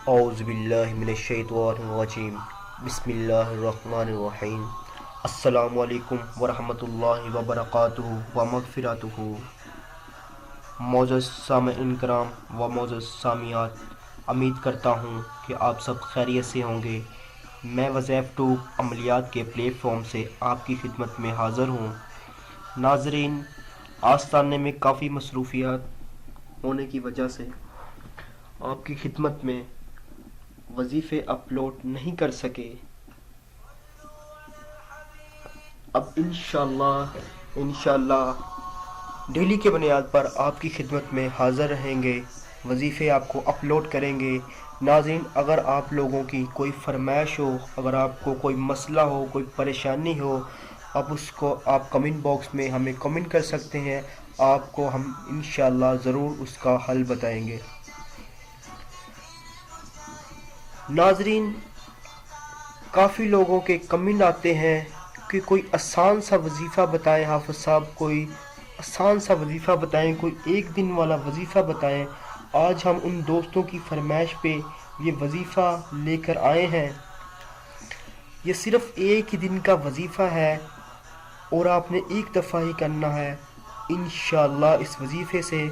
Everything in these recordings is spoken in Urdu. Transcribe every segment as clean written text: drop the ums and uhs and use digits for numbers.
اعوذ باللہ من الشیطان الرجیم بسم اللہ الرحمن الرحیم السلام علیکم ورحمۃ اللہ وبرکاتہ و مغفراتہ۔ معزز سامعین کرام و معزز سامعات، امید کرتا ہوں کہ آپ سب خیریت سے ہوں گے۔ میں وظائف ٹوب عملیات کے پلیٹ فارم سے آپ کی خدمت میں حاضر ہوں۔ ناظرین، آستانے میں کافی مصروفیات ہونے کی وجہ سے آپ کی خدمت میں وظیفے اپلوڈ نہیں کر سکے۔ اب انشاءاللہ ڈیلی کے بنیاد پر آپ کی خدمت میں حاضر رہیں گے، وظیفے آپ کو اپلوڈ کریں گے۔ ناظرین، اگر آپ لوگوں کی کوئی فرمائش ہو، اگر آپ کو کوئی مسئلہ ہو، کوئی پریشانی ہو، اب اس کو آپ کمنٹ باکس میں ہمیں کمنٹ کر سکتے ہیں۔ آپ کو ہم انشاءاللہ ضرور اس کا حل بتائیں گے۔ ناظرین، کافی لوگوں کے کمنٹ آتے ہیں کہ کوئی آسان سا وظیفہ بتائیں حافظ صاحب، کوئی آسان سا وظیفہ بتائیں، کوئی ایک دن والا وظیفہ بتائیں۔ آج ہم ان دوستوں کی فرمائش پہ یہ وظیفہ لے کر آئے ہیں۔ یہ صرف ایک ہی دن کا وظیفہ ہے اور آپ نے ایک دفعہ ہی کرنا ہے۔ انشاءاللہ اس وظیفے سے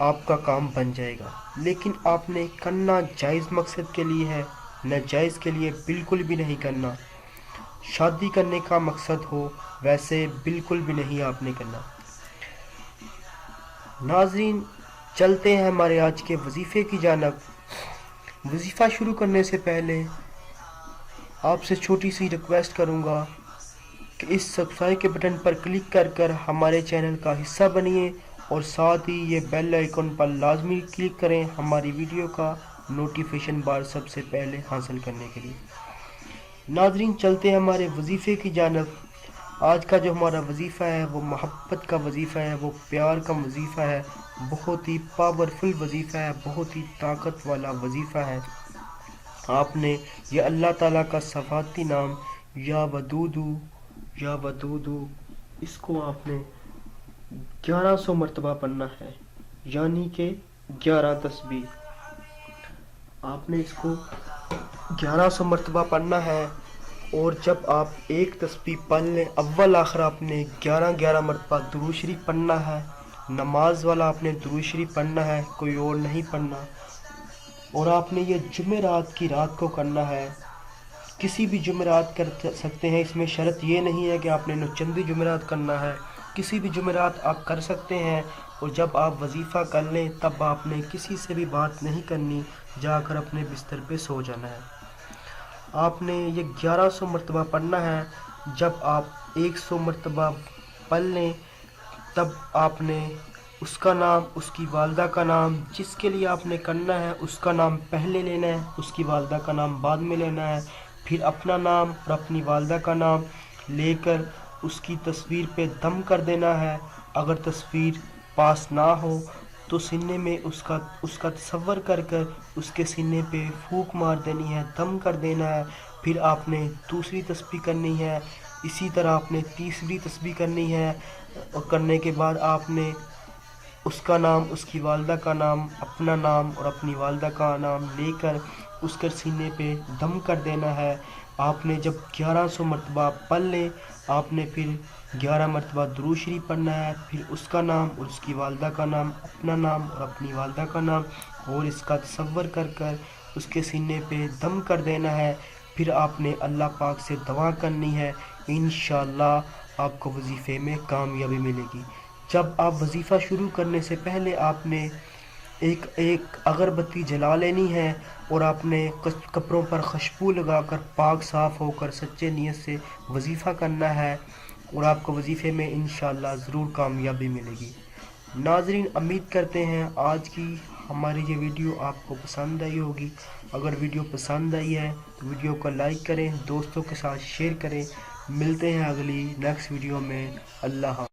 آپ کا کام بن جائے گا، لیکن آپ نے کرنا جائز مقصد کے لیے ہے، ناجائز کے لیے بالکل بھی نہیں کرنا۔ شادی کرنے کا مقصد ہو ویسے بالکل بھی نہیں آپ نے کرنا۔ ناظرین، چلتے ہیں ہمارے آج کے وظیفے کی جانب۔ وظیفہ شروع کرنے سے پہلے آپ سے چھوٹی سی ریکویسٹ کروں گا کہ اس سبسکرائب کے بٹن پر کلک کر کر ہمارے چینل کا حصہ بنیے اور ساتھ ہی یہ بیل آئیکن پر لازمی کلک کریں ہماری ویڈیو کا نوٹیفیکیشن بار سب سے پہلے حاصل کرنے کے لیے۔ ناظرین، چلتے ہیں ہمارے وظیفے کی جانب۔ آج کا جو ہمارا وظیفہ ہے وہ محبت کا وظیفہ ہے، وہ پیار کا وظیفہ ہے، بہت ہی پاورفل وظیفہ ہے، بہت ہی طاقت والا وظیفہ ہے۔ آپ نے یہ اللہ تعالیٰ کا صفاتی نام یا ودودو یا ودودو، اس کو آپ نے 1100 مرتبہ پڑھنا ہے، یعنی کہ 11 تسبیح۔ آپ نے اس کو 1100 مرتبہ پڑھنا ہے، اور جب آپ ایک تسبیح پڑھ لیں، اول آخر آپ نے 11 مرتبہ درود شریف پڑھنا ہے۔ نماز والا آپ نے درود شریف پڑھنا ہے، کوئی اور نہیں پڑھنا۔ اور آپ نے یہ جمعرات کی رات کو کرنا ہے۔ کسی بھی جمعرات کر سکتے ہیں، اس میں شرط یہ نہیں ہے کہ آپ نے نوچندی جمعرات کرنا ہے، کسی بھی جمعرات آپ کر سکتے ہیں۔ اور جب آپ وظیفہ کر لیں تب آپ نے کسی سے بھی بات نہیں کرنی، جا کر اپنے بستر پہ سو جانا ہے۔ آپ نے یہ 1100 مرتبہ پڑھنا ہے۔ جب آپ 100 مرتبہ پڑھ لیں تب آپ نے اس کا نام، اس کی والدہ کا نام، جس کے لیے آپ نے کرنا ہے اس کا نام پہلے لینا ہے، اس کی والدہ کا نام بعد میں لینا ہے، پھر اپنا نام اور اپنی والدہ کا نام لے کر اس کی تصویر پہ دم کر دینا ہے۔ اگر تصویر پاس نہ ہو تو سینے میں اس کا تصور کر کر اس کے سینے پہ پھونک مار دینی ہے، دم کر دینا ہے۔ پھر آپ نے دوسری تسبیح کرنی ہے، اسی طرح آپ نے تیسری تسبیح کرنی ہے، اور کرنے کے بعد آپ نے اس کا نام، اس کی والدہ کا نام، اپنا نام اور اپنی والدہ کا نام لے کر اس کے سینے پہ دم کر دینا ہے۔ آپ نے جب 1100 مرتبہ پڑھ لیں، آپ نے پھر 11 مرتبہ درود شریف پڑھنا ہے، پھر اس کا نام اور اس کی والدہ کا نام، اپنا نام اور اپنی والدہ کا نام، اور اس کا تصور کر کر اس کے سینے پہ دم کر دینا ہے۔ پھر آپ نے اللہ پاک سے دعا کرنی ہے، انشاءاللہ آپ کو وظیفے میں کامیابی ملے گی۔ جب آپ وظیفہ شروع کرنے سے پہلے آپ نے ایک اگربتی جلا لینی ہے، اور آپ نے کپڑوں پر خوشبو لگا کر پاک صاف ہو کر سچے نیت سے وظیفہ کرنا ہے، اور آپ کو وظیفے میں انشاءاللہ ضرور کامیابی ملے گی۔ ناظرین، امید کرتے ہیں آج کی ہماری یہ ویڈیو آپ کو پسند آئی ہوگی۔ اگر ویڈیو پسند آئی ہے تو ویڈیو کو لائک کریں، دوستوں کے ساتھ شیئر کریں۔ ملتے ہیں اگلی نیکسٹ ویڈیو میں۔ اللہ حافظ۔